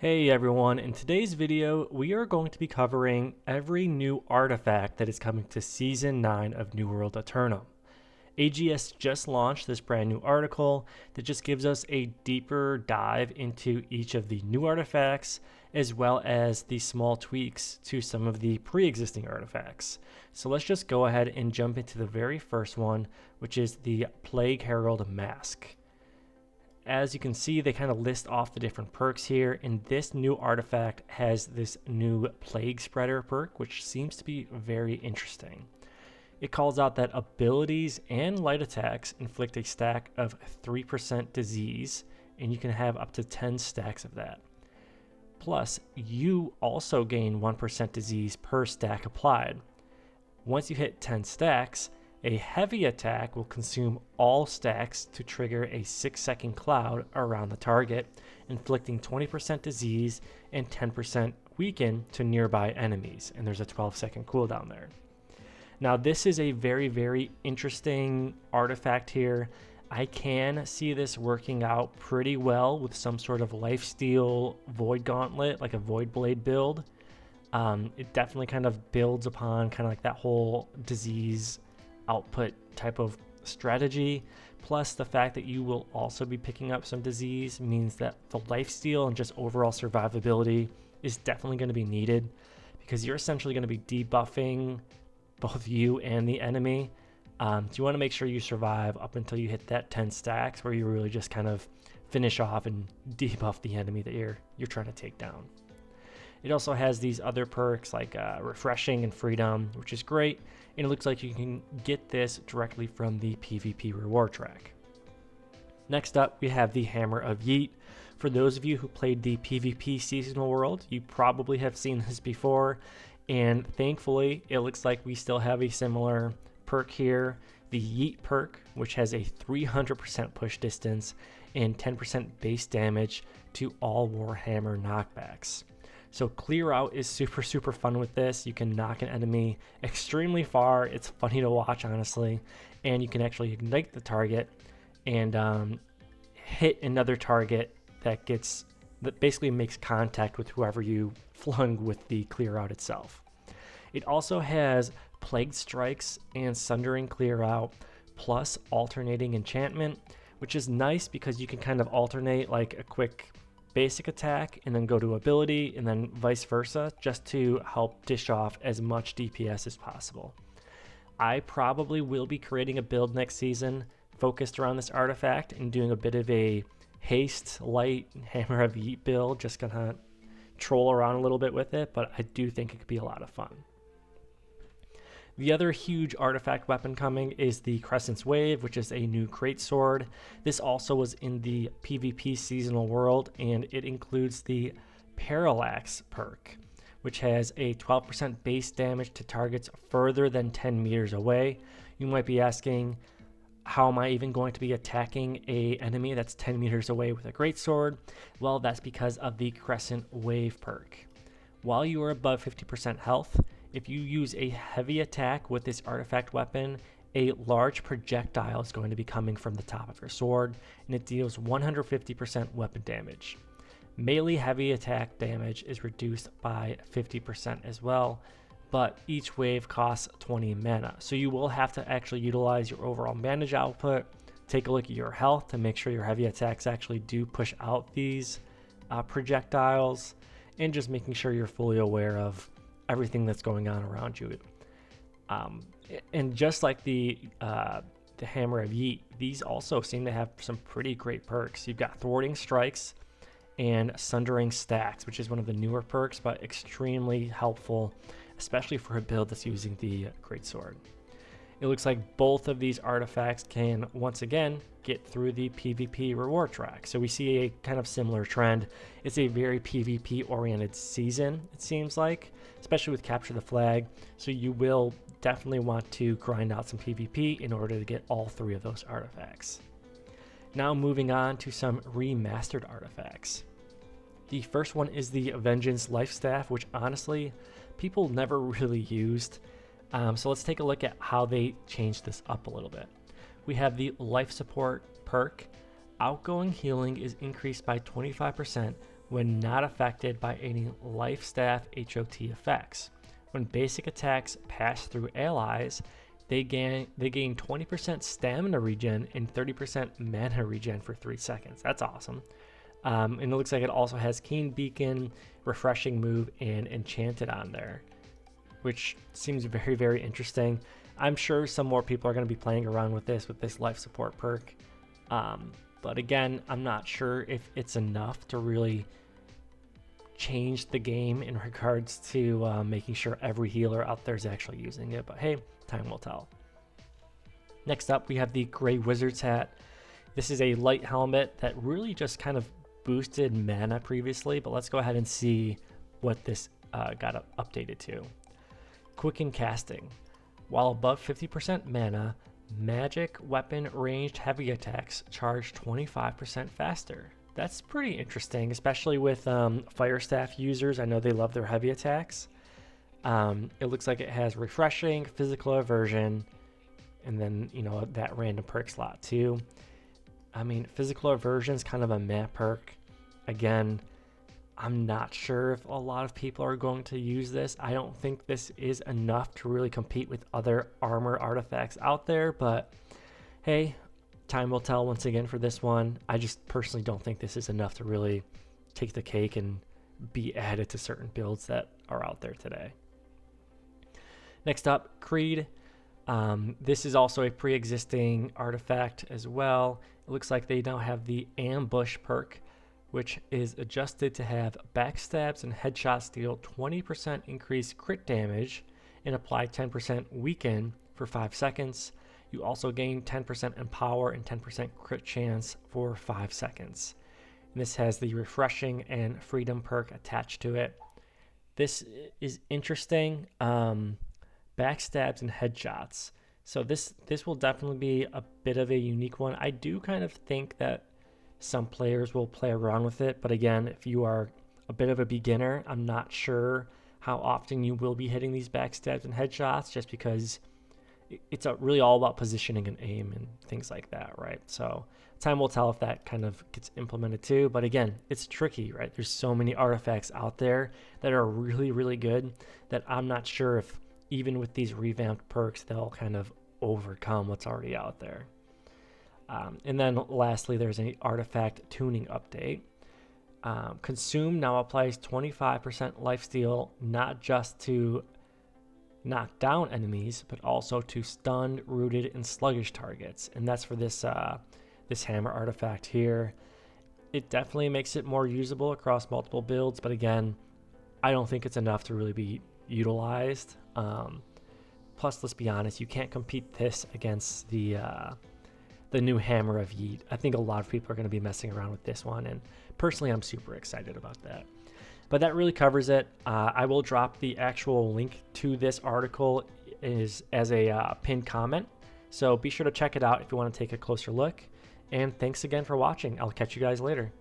Hey everyone, in today's video we are going to be covering every new artifact that is coming to Season 9 of New World Aeternum. AGS just launched this brand new article that just gives us a deeper dive into each of the new artifacts as well as the small tweaks to some of the pre-existing artifacts. So let's just go ahead and jump into the very first one, which is the Plagueherald Mask. As you can see, they kind of list off the different perks here, and this new artifact has this new Plague Spreader perk, which seems to be very interesting. It calls out that abilities and light attacks inflict a stack of 3% disease, and you can have up to 10 stacks of that. Plus, you also gain 1% disease per stack applied. Once you hit 10 stacks, a heavy attack will consume all stacks to trigger a 6-second cloud around the target, inflicting 20% disease and 10% weaken to nearby enemies, and there's a 12-second cooldown there. Now this is a very interesting artifact here. I can see this working out pretty well with some sort of lifesteal Void Gauntlet, like a Void Blade build. It definitely kind of builds upon kind of like that whole disease output type of strategy, plus the fact that you will also be picking up some disease means that the lifesteal and just overall survivability is definitely going to be needed, because you're essentially going to be debuffing both you and the enemy. So you want to make sure you survive up until you hit that 10 stacks where you really just kind of finish off and debuff the enemy that you're trying to take down. It also has these other perks like refreshing and freedom, which is great, and it looks like you can get this directly from the PvP reward track. Next up, we have the Hammer of Yeet. For those of you who played the PvP seasonal world, you probably have seen this before, and thankfully it looks like we still have a similar perk here, the Yeet perk, which has a 300% push distance and 10% base damage to all Warhammer knockbacks. So clear out is super fun with this. You can knock an enemy extremely far. It's funny to watch, honestly, and you can actually ignite the target and hit another target that basically makes contact with whoever you flung with the clear out itself. It also has Plague Strikes and Sundering Clear Out plus alternating enchantment, which is nice because you can kind of alternate like a quick basic attack and then go to ability and then vice versa, just to help dish off as much DPS as possible. I probably will be creating a build next season focused around this artifact and doing a bit of a haste light Hammer of Yeet build, just gonna troll around a little bit with it, but I do think it could be a lot of fun. The other huge artifact weapon coming is the Crescent's Wave, which is a new Greatsword. This also was in the PvP seasonal world, and it includes the Parallax perk, which has a 12% base damage to targets further than 10 meters away. You might be asking, how am I even going to be attacking an enemy that's 10 meters away with a Greatsword? Well, that's because of the Crescent Wave perk. While you are above 50% health, if you use a heavy attack with this artifact weapon, a large projectile is going to be coming from the top of your sword, and it deals 150% weapon damage. Melee heavy attack damage is reduced by 50% as well, but each wave costs 20 mana, so you will have to actually utilize your overall damage output, take a look at your health to make sure your heavy attacks actually do push out these projectiles, and just making sure you're fully aware of everything that's going on around you. And just like the Hammer of Yeet, these also seem to have some pretty great perks. You've got Thwarting Strikes and Sundering Stacks, which is one of the newer perks, but extremely helpful, especially for a build that's using the Greatsword. It looks like both of these artifacts can, once again, get through the PvP reward track. So we see a kind of similar trend. It's a very PvP-oriented season, it seems like, especially with Capture the Flag. So you will definitely want to grind out some PvP in order to get all three of those artifacts. Now moving on to some remastered artifacts. The first one is the Vengeance Lifestaff, which honestly, people never really used. So let's take a look at how they changed this up a little bit. We have the Life Support perk. Outgoing healing is increased by 25% when not affected by any life staff HOT effects. When basic attacks pass through allies, they gain 20% stamina regen and 30% mana regen for 3 seconds. That's awesome. And it looks like it also has Keen Beacon, Refreshing Move, and Enchanted on there, which seems very, very interesting. I'm sure some more people are going to be playing around with this life support perk. But again, I'm not sure if it's enough to really change the game in regards to making sure every healer out there is actually using it. But hey, time will tell. Next up, we have the Grey Wizard's Hat. This is a light helmet that really just kind of boosted mana previously, but let's go ahead and see what this got updated to. Quicken Casting. While above 50% mana, magic, weapon, ranged, heavy attacks charge 25% faster. That's pretty interesting, especially with Fire Staff users. I know they love their heavy attacks. It looks like it has Refreshing, Physical Aversion, and then, you know, that random perk slot too. I mean, Physical Aversion is kind of a meh perk. Again, I'm not sure if a lot of people are going to use this. I don't think this is enough to really compete with other armor artifacts out there, but hey, time will tell once again for this one. I just personally don't think this is enough to really take the cake and be added to certain builds that are out there today. Next up, Creed. This is also a pre-existing artifact as well. It looks like they now have the Ambush perk, which is adjusted to have backstabs and headshots deal 20% increased crit damage and apply 10% weaken for 5 seconds. You also gain 10% empower and 10% crit chance for 5 seconds. And this has the refreshing and freedom perk attached to it. This is interesting. Backstabs and headshots. So this will definitely be a bit of a unique one. I do kind of think that some players will play around with it, but again, if you are a bit of a beginner, I'm not sure how often you will be hitting these backstabs and headshots, just because it's really all about positioning and aim and things like that, right? So time will tell if that kind of gets implemented too. But again, it's tricky, right? There's so many artifacts out there that are really, really good that I'm not sure if even with these revamped perks, they'll kind of overcome what's already out there. And then lastly, there's an artifact tuning update. Consume now applies 25% lifesteal, not just to knock down enemies, but also to stunned, rooted, and sluggish targets. And that's for this this hammer artifact here. It definitely makes it more usable across multiple builds, but again, I don't think it's enough to really be utilized. Plus, let's be honest, you can't compete this against the new hammer of Yeet. I think a lot of people are going to be messing around with this one, and personally, I'm super excited about that. But that really covers it. I will drop the actual link to this article as a pinned comment, so be sure to check it out if you want to take a closer look. And thanks again for watching. I'll catch you guys later.